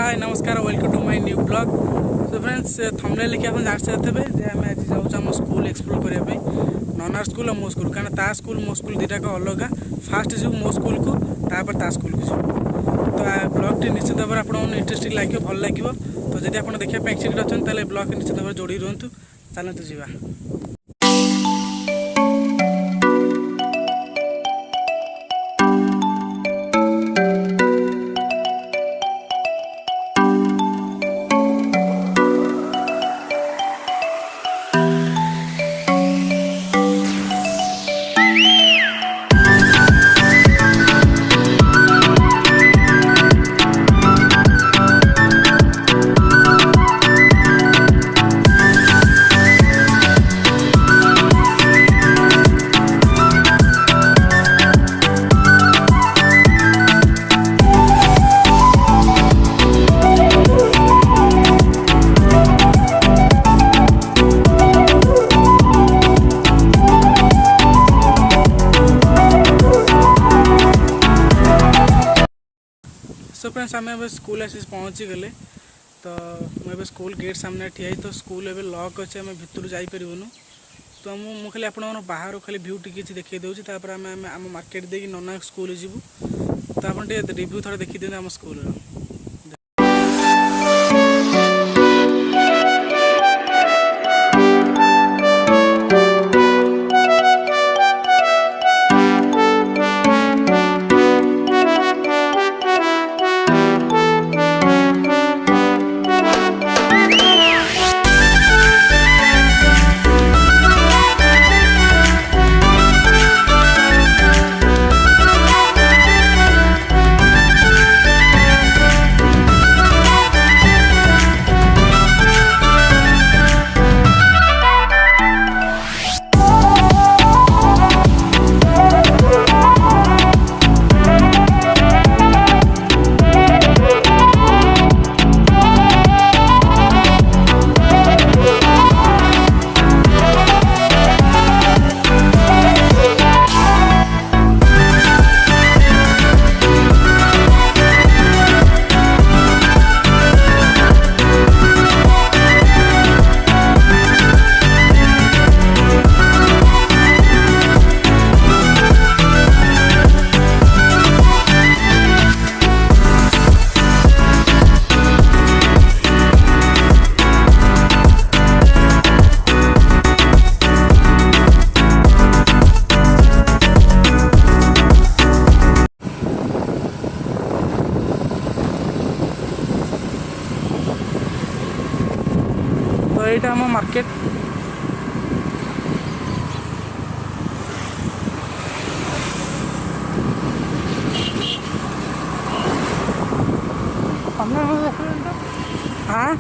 हाय नमस्कार welcome to my new blog. So friends thumbnail लिखि आपन जान सकते जे आम आज जाऊँ आम स्कूल एक्सप्लोर करने ननार स्कूल और मो स्कूल कारण ता स्कूल मो स्कूल दुटा अलग फास्ट जीव मो स्कूल को तापर ता स्कूल को तो ब्लॉग टी निश्चित भाव में इंटरेस्टिंग लगे भल लगे। तो जब आप देखा एक्साइटेड अच्छा ब्लॉग निश्चित भाव जोड़ी रुहतु चलते जावा। सो फ्रेंड्स आम ए स्कूल आसी पहुँची गले तो मुझे स्कूल गेट सामने ठिया तो स्कूल एवं लॉक अच्छे आम भितर जापरूनु। तो मुझे खाली आप बाहर खाली भ्यू टी देखी दूसरी आम मार्केट देकी नना स्कूल जीवु तो आप रिव्यू थोड़ा देखी दिखाते आम स्कूल। तो यहाँ आम मार्केट हाँ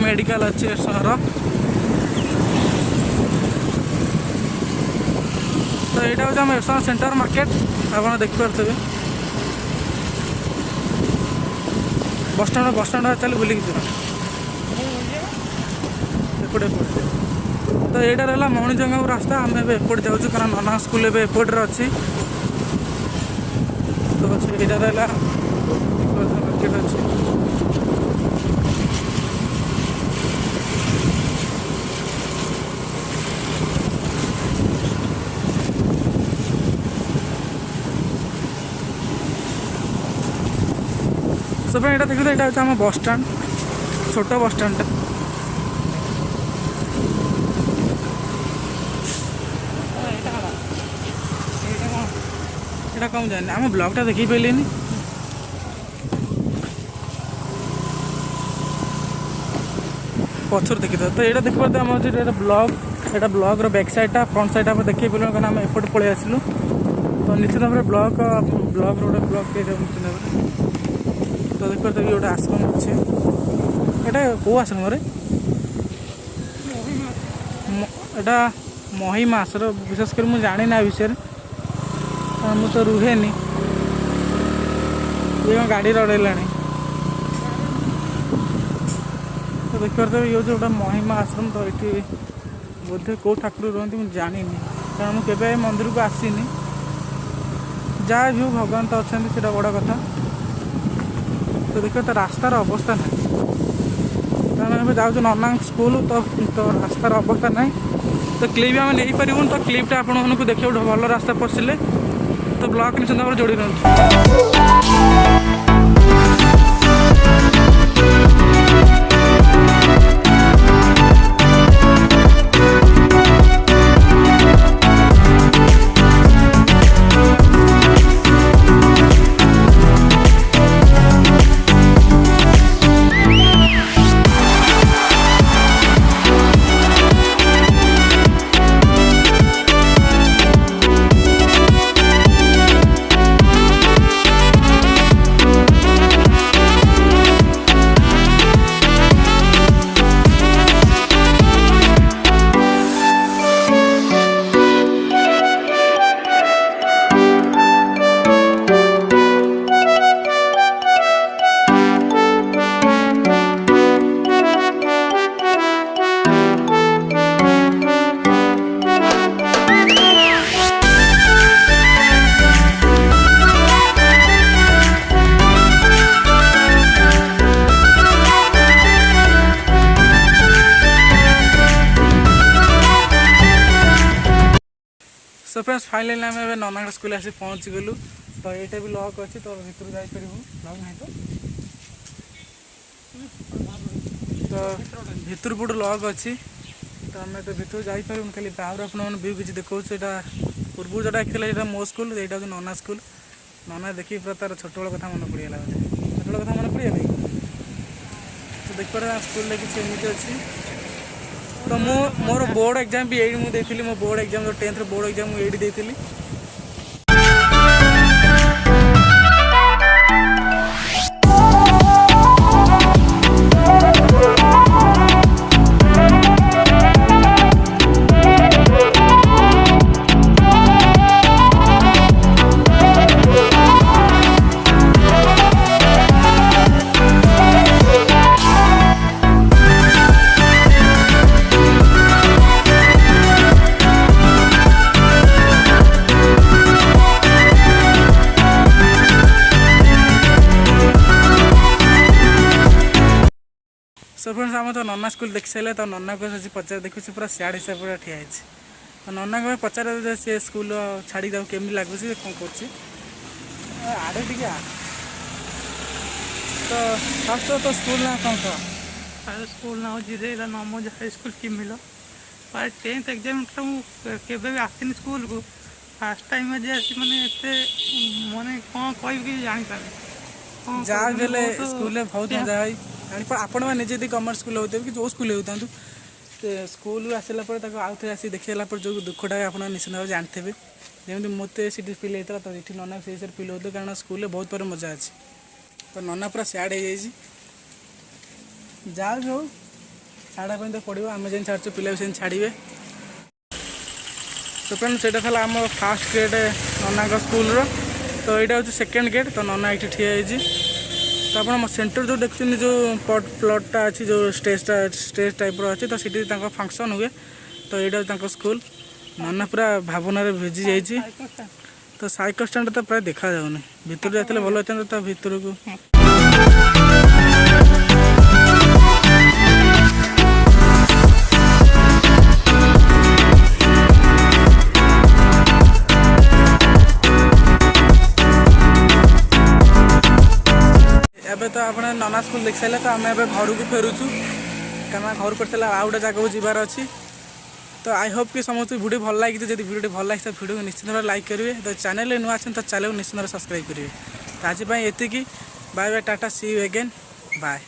मेडिकल अच्छी सहर तो यहाँ हूँ आम एरसामा सेंटर मार्केट आप देखिपे बसस्टाण चल बुलिक एपटे तो यहाँ रहा मणिजंगा रास्ता आम एपटे जाऊँ कारण नना स्कूल एपटे अच्छी तो यहाँ रहा मार्केट अच्छी। सब यहाँ देखिए यहाँ हूँ आम बस स्टाण छोट बस स्टाणटा ଏଇଟା କଣ ଜାଣିନି ଆମ ବ୍ଲଗ୍ଟା ଦେଖି ପାରିଲିନି। ପଛରୁ ଦେଖିଦେବା ତ ଏଇଟା ଦେଖିପାରୁଥିବେ ଆମର ହେଉଛି ଏଇଟା ବ୍ଲଗ୍। ଏଇଟା ବ୍ଲଗ୍ର ବ୍ୟାକ୍ ସାଇଡ଼୍ଟା ଫ୍ରଣ୍ଟ ସାଇଡ଼୍ଟା ଆମେ ଦେଖେଇ ପାରିଲୁନି କାରଣ ଆମେ ଏପଟେ ପଳେଇ ଆସିଲୁ। ତ ନିଶ୍ଚିତ ଭାବରେ ବ୍ଲଗ୍ର ଗୋଟେ ବ୍ଲଗ୍ ତିଆରି ହେବ ନିଶ୍ଚିତ ଭାବରେ। ତ ଦେଖିପାରୁଥିବେ ଗୋଟେ ଆଶ୍ରମ ଅଛି। ଏଇଟା କେଉଁ ଆଶ୍ରମରେ ଏଇଟା ମହିମା ଆଶ୍ରମ ବିଶେଷ କରି ମୁଁ ଜାଣିନି ଏ ବିଷୟରେ କାରଣ ମୁଁ ତ ରୁହେନି। ଇଏ କ'ଣ ଗାଡ଼ି ରଡ଼େଇଲାଣି। ତ ଦେଖିପାରୁଥିବେ ଇଏ ହେଉଛି ଗୋଟେ ମହିମା ଆଶ୍ରମ। ତ ଏଠି ବୋଧେ କେଉଁ ଠାକୁର ରୁହନ୍ତି ମୁଁ ଜାଣିନି କାରଣ ମୁଁ କେବେ ଏ ମନ୍ଦିରକୁ ଆସିନି। ଯାହା ବି ହଉ ଭଗବାନ ତ ଅଛନ୍ତି ସେଇଟା ବଡ଼ କଥା। ତ ଦେଖିବା ତ ରାସ୍ତାର ଅବସ୍ଥା ନାହିଁ। ତ ଆମେ ଏବେ ଯାଉଛୁ ନନାଙ୍କ ସ୍କୁଲ। ତ ରାସ୍ତାର ଅବସ୍ଥା ନାହିଁ। ତ କ୍ଲିପ୍ ଆମେ ନେଇପାରିବୁନି। ତ କ୍ଲିପ୍ଟା ଆପଣମାନଙ୍କୁ ଦେଖିବାକୁ ଭଲ ରାସ୍ତା ପଶିଲେ ତ ବ୍ଲଗ୍ ନିଶ୍ଚିତ ଭାବରେ ଯୋଡ଼ି ରହୁଛୁ। सो फ्रेंड्स फाइनली आम ए ननांग स्कूल आसी पहुँची गलु। तो ये भी लॉक अच्छी तो भर जापर लॉक ना तो भितर पट लॉक अच्छी। तो आम तो भर जापर खाली बाहर आपने व्यू किसी देखा पूर्व जोटा एक्चुअली ये मो स्कूल यहाँ हूँ नना स्कूल। नना देखिए पूरा तार छोट बेल कथा मन पड़गला छोट बेल कथा मन पड़गला। तो देखिए स्कूल किसी एमती अच्छी। तो मोर बोर्ड एग्जाम भी यही मुझे मो बोर्ड एग्जाम जो 10th बोर्ड एग्जाम मुझे देती। सो फ्रेंड्स आम तो नना स्कूल देख सारे तो नना को पचार देखु पूरा सियाड़ हिसाब से ठिया है। तो नना को पचार सी स्कूल छाड़ी केमी लगुच कौन कर आड़े टे तो फर्स्ट तो स्कूल ना कौन था स्कूल ना जिरेला नमोज हाई स्कूल किमिल पर 10th एग्जाम के आसनी स्कूल को फास्ट टाइम आज मानते माने कौन कह जापारे जहाँ भी स्कूल बहुत मजा है। आपण मैंने निजे कमर्स स्कूल होते कि जो स्कूल होता स्कूल आसला आउ थे आसी देखला जो दुखटा आप निश्चित भाव जानते हैं जमी मत सी फिल होता तो ये नना से फिल होता कारण स्कूल बहुत पर मजा अच्छी। तो नना पूरा सैड हो जहाँ भी हो छाड़ा तो पड़ो आम जेन छाड़ू पिला भी छाड़े। तो फ्रेंड से आम फास्ट गेट नना स्कूल तो यहाँ हूँ सेकेंड गेट। तो नना ये ठिया तो आप सेंटर जो देखते जो प्लॉटा अच्छी जो स्टेज टाइप अच्छी तो सीटी फंक्शन हुए। तो यहाँ स्कूल नना पूरा भावना भिजी जाइए। तो साइकेल स्टैंड तो प्राय देखा जाऊनी भितर जाते भल होता तो भितर को एबे तो अपने नना स्कूल देख सारे तो आम घर को फेरुचु कारण घर कर आउ गोटे जगह जीवार अच्छी। तो आई होप कि समस्त वीडियो भल लगी जब वीडियो भल लगी तो वीडियो को निश्चित भाव लाइक करेंगे तो चैनल नुआ अच्छे तो चैनल को निश्चित भाव सब्सक्राइब करेंगे तो आज ये bye bye tata see you again bye.